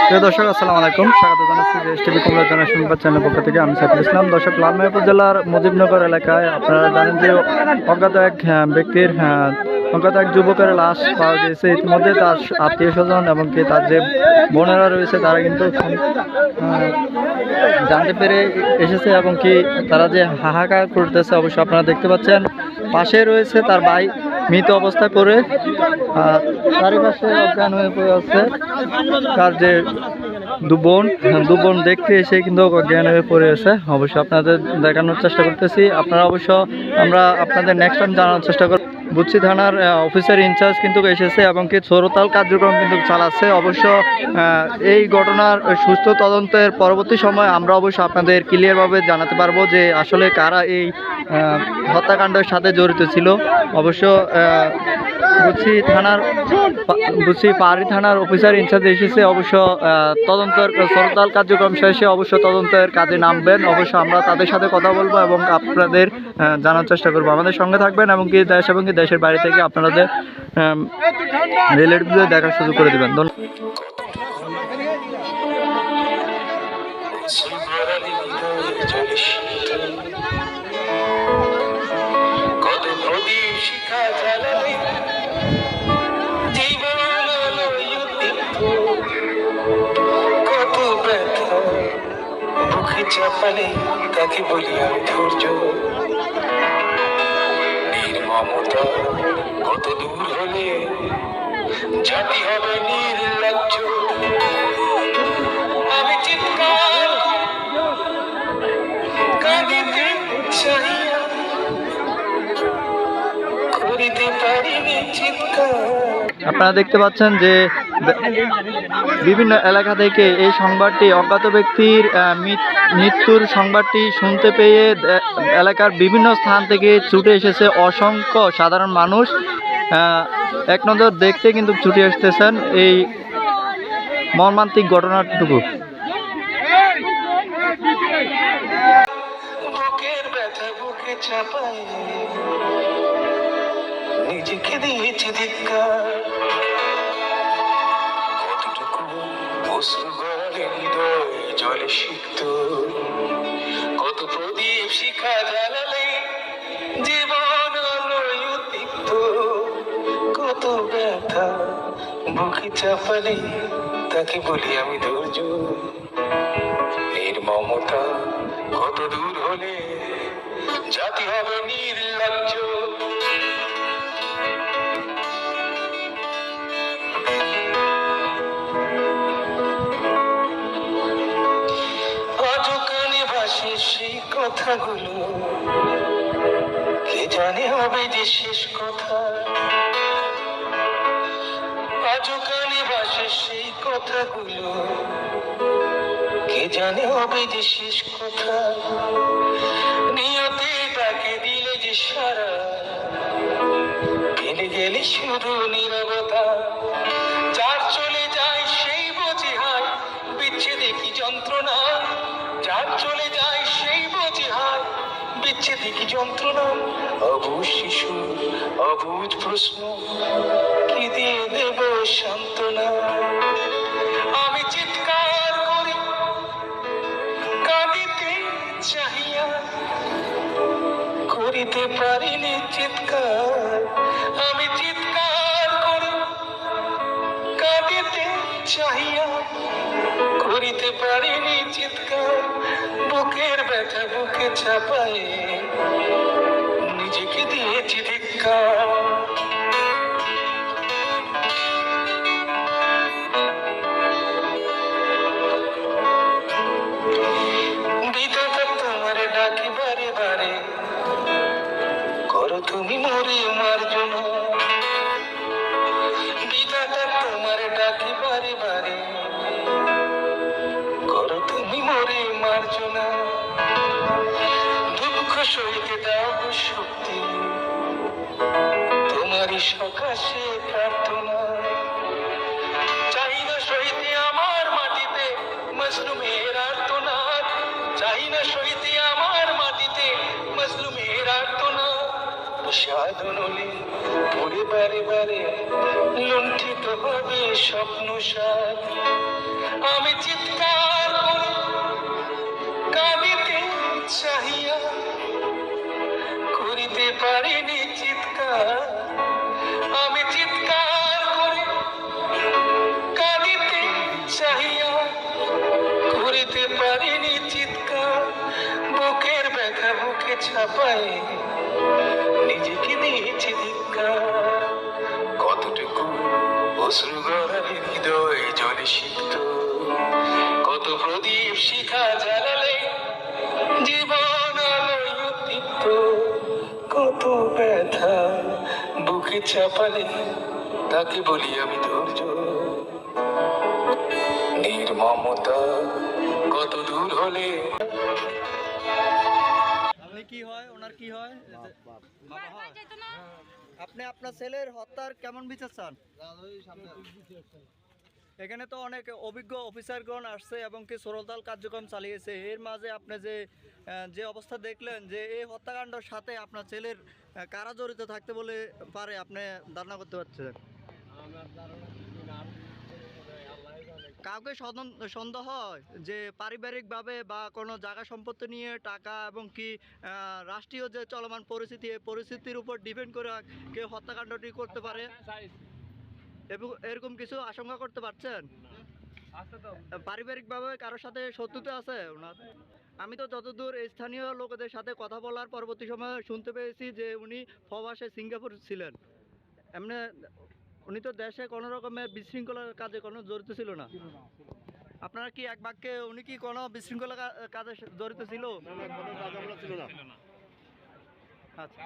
প্রিয় দর্শক আসসালামু আলাইকুম, স্বাগত জানাচ্ছি যে টিভি কুমিল্লা জনের সংবাদ চ্যানেল পক্ষ থেকে। আমি সাইফুল ইসলাম। দর্শক, লালমাই জেলার মুজিবনগর এলাকায় আপনারা জানেন যে অজ্ঞাত এক ব্যক্তির অজ্ঞাত এক যুবকের লাশ পাওয়া গিয়েছে। ইতিমধ্যে তার আত্মীয় স্বজন এবং কি তার যে বোনেরা রয়েছে তারা কিন্তু জানতে পেরে এসেছে এবং কি তারা যে হাহাকার করতেছে অবশ্য আপনারা দেখতে পাচ্ছেন। পাশে রয়েছে তার ভাই মৃত অবস্থা করে, চারিপাশে অজ্ঞান হয়ে পড়ে আছে তার যে দু বোন দেখতে এসে কিন্তু অজ্ঞান হয়ে পড়ে আছে। অবশ্য আপনাদের দেখানোর চেষ্টা করতেছি। আপনারা অবশ্য আমরা আপনাদের নেক্সট টাইম জানানোর চেষ্টা করব। বুচ্চি থানার অফিসার ইনচার্জ কিন্তু এসেছে এবং কি ছোড়তাল কার্যক্রম কিন্তু চালাচ্ছে। অবশ্য এই ঘটনার সুস্থ তদন্তের পরবর্তী সময় আমরা অবশ্য আপনাদের ক্লিয়ারভাবে জানাতে পারবো যে আসলে কারা এই হত্যাকাণ্ডের সাথে জড়িত ছিল। অবশ্য বুচ্চি পাহাড়ি থানার অফিসার ইনচার্জ এসেছে। অবশ্য তদন্তের ছোড়তাল কার্যক্রম শেষে অবশ্য তদন্তের কাজে নামবেন। অবশ্য আমরা তাদের সাথে কথা বলবো এবং আপনাদের জানার চেষ্টা করবো। আমাদের সঙ্গে থাকবেন এবং কি দেশ এবং কি দেশের বাইরে থেকে আপনাদের রিলেটিভদের দেখার সুযোগ করে দেবেন। চাপালে তাকে বলি আমি ধৈর্য, নির্মমতা কত দূর হলে জাতি হবে নির্লজ্জ। আমি চিৎকার কাঁদিতে চাহিয়া করিতে পারিনি চিৎকার। আপনারা দেখতে পাচ্ছেন যে বিভিন্ন এলাকা থেকে এই সংবাদটি, অজ্ঞাত ব্যক্তির মৃত্যুর সংবাদটি শুনতে পেয়ে এলাকার বিভিন্ন স্থান থেকে ছুটে এসেছে অসংখ্য সাধারণ মানুষ। এক নজর দেখতে কিন্তু ছুটে আসতেছেন এই মর্মান্তিক ঘটনাটুকু। নিজেকে দিয়েছি ধিক্কার, কতটুকু অশ্রু গড়ালে হৃদয় জলে সিক্ত, কত প্রদীপ শিখা জ্বালালে জীবন আলোয় উদ্দীপ্ত, কত ব্যথা বুকে চাপালে তাকে বলি আমি ধৈর্য, নির্মমতা কত দূর হলে জাতি হবে নির্লজ্জ। সেই কথাগুলো কে জানে হবে যে শেষ কথা, আজও কানে ভাসে সেই কথাগুলো কে জানে হবে যে শেষ কথা। নিয়তে তাকে দিলে যে সারা ফেলে গেলে শুধু নীরবতা, যার চলে যায় সেই বোঝে হায় বিচ্ছেদে কি যন্ত্রণা, যার চলে যায় সেই বোঝে হায় বিচ্ছেদে কি যন্ত্রণা। অবুঝ শিশু অবুঝ প্রশ্ন কি দিয়ে দেব সান্ত্বনা। আমি চিৎকার করি কাঁদিতে চাহিয়া করিতে পারিনি চিৎকার, আমি চিৎকার করি কাঁদিতে চাহিয়া করিতে পারিনি চিৎকার, বুকের ব্যথা বুকে চাপায় নিজেকে দিয়েছি ধিক্কার। বিধাতা তোমার ডাকি বারে বারে, করো তুমি মরে মার্জনা, বিধাতা তোমার ডাকি বারে বারে, করো তুমি মরে মার্জনা। দুঃখ সইতে দাও শক্তি তোমারই সকাশে প্রার্থনা, চাই না সইতে আমার মাটিতে মজলুমের আর্তনাদ, চাই না সইতে আমার মাটিতে মজলুমের আর্তনাদ। সাধনলে পড়ে বারে বারে লুণ্ঠিত হবে স্বপ্ন সাদ, আমি চাপায় নিজেকে দিয়েছে ধিক্কার। কতটুকু অশ্রু গড়ায় হৃদয় জলে সিক্ত, কত প্রদীপ শিখা জ্বালালে জীবন আলোয় উদ্দীপ্ত, কত ব্যথা বুকে চাপালে তাকে বলি আমি ধৈর্য। নির্মমতা কত দূর হলে আপনি কি হয়, ওনার কি হয়? বাবা হয়। আপনি আপনার ছেলের হত্যার কেমন বিচার চান? এখানে তো অনেক অভিজ্ঞ অফিসারগণ আসছে এবং কি সরলতাল কার্যক্রম চালিয়েছে। এর মাঝে আপনি যে অবস্থা দেখলেন যে এই হত্যাকাণ্ডের সাথে আপনার ছেলের কারা জড়িত থাকতে বলে পারে আপনি ধারণা করতে পারছেন? কাউকে সন্দেহ হয় যে পারিবারিকভাবে বা কোনো জায়গা সম্পত্তি নিয়ে টাকা এবং কি রাষ্ট্রীয় যে চলমান পরিস্থিতি, এই পরিস্থিতির উপর ডিপেন্ড করে কেউ হত্যাকাণ্ডটি করতে পারে এবং এরকম কিছু আশঙ্কা করতে পারছেন? পারিবারিকভাবে কারোর সাথে শত্রুতা আছে ওনার? আমি তো যতদূর এই স্থানীয় লোকেদের সাথে কথা বলার পরবর্তী সময়ে শুনতে পেয়েছি যে উনি প্রবাসে সিঙ্গাপুর ছিলেন। এমনি উনি তো দেশে কোনো রকমের বিশৃঙ্খলার কাজে কোনো জড়িত ছিল না। আপনারা কি এক বাক্যে উনি কি কোনো বিশৃঙ্খলা কাজে জড়িত ছিল? ছিল না। আচ্ছা।